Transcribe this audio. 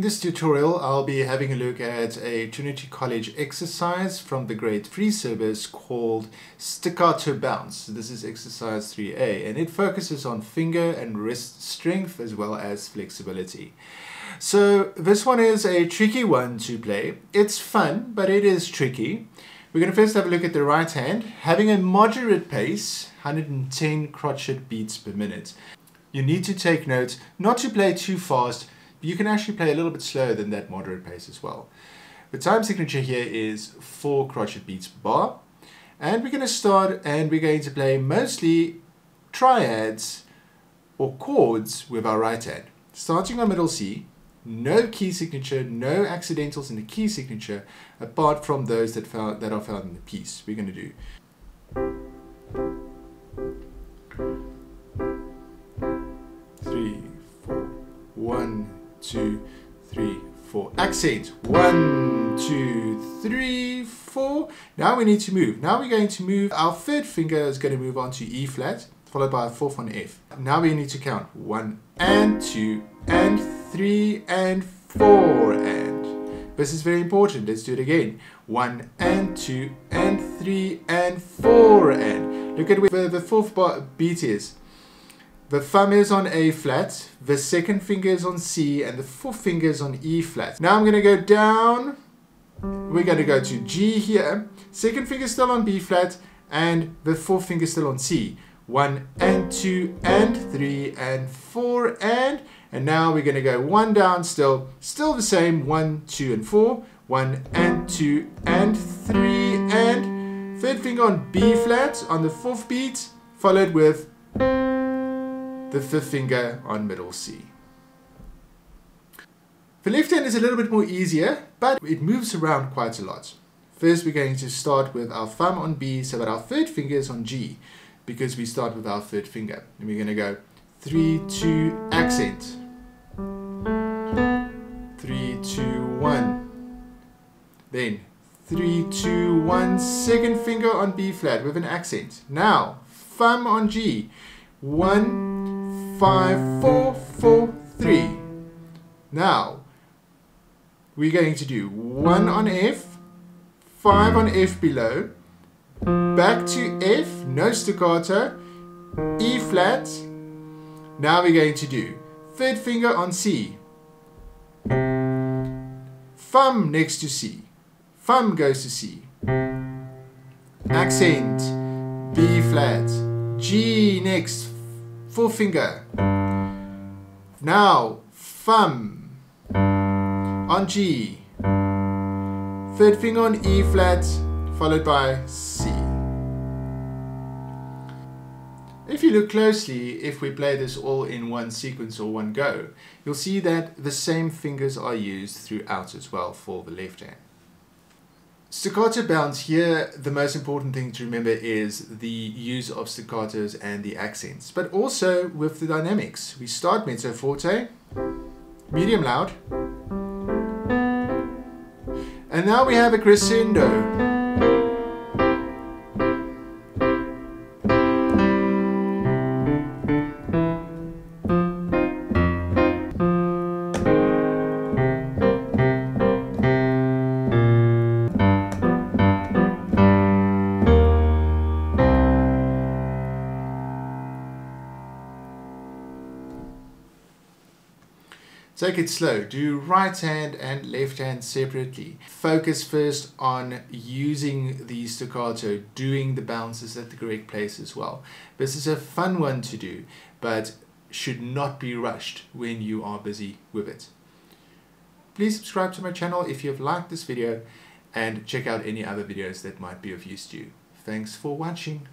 this tutorial, I'll be having a look at a Trinity College exercise from the grade 3 syllabus called Staccato Bounce. This is exercise 3A, and it focuses on finger and wrist strength as well as flexibility. So this one is a tricky one to play. It's fun, but it is tricky. We're going to first have a look at the right hand, having a moderate pace, 110 crotchet beats per minute. You need to take note not to play too fast. You can actually play a little bit slower than that moderate pace as well. The time signature here is 4 crotchet beats per bar. And we're going to start and we're going to play mostly triads or chords with our right hand. Starting on middle C, no key signature, no accidentals in the key signature apart from those that are found in the piece. We're going to do 3, 4, 1, 2, 3, 4. Accent. 1, 2, 3, 4. Now we need to move. Now we're going to move. Our third finger is going to move on to E flat, followed by a fourth on F. Now we need to count 1 and 2 and 3 and 4 and. This is very important. Let's do it again. 1 and 2 and 3 and 4 and. Look at where the fourth beat is. The thumb is on A flat, the second finger is on C, and the fourth finger is on E flat. Now I'm going to go down. We're going to go to G here. Second finger still on B flat, and the fourth finger still on C. 1 and 2 and 3 and 4 and now we're going to go 1 down still the same, 1, 2 and 4. 1 and 2 and 3 and third finger on B flat on the fourth beat, followed with the fifth finger on middle C. The left hand is a little bit more easier, but it moves around quite a lot. First we're going to start with our thumb on B so that our third finger is on G, because we start with our third finger. And we're going to go 3, 2, accent. 3, 2, 1. Then 3, 2, 1, second finger on B flat with an accent. Now, thumb on G. 1, 5, 4, 4, 3. Now, we're going to do 1 on F, 5 on F below, back to F, no staccato, E flat. Now we're going to do third finger on C, thumb next to C, thumb goes to C, accent, B flat, G next, fourth finger. Now thumb on G, third finger on E flat, followed by C. If you look closely, if we play this all in one sequence or one go, you'll see that the same fingers are used throughout as well for the left hand. Staccato bounce here, the most important thing to remember is the use of staccatos and the accents, but also with the dynamics. We start mezzo forte, medium loud, and now we have a crescendo. Take it slow. Do right hand and left hand separately. Focus first on using the staccato, doing the bounces at the correct place as well. This is a fun one to do, but should not be rushed when you are busy with it. Please subscribe to my channel if you have liked this video, and check out any other videos that might be of use to you. Thanks for watching.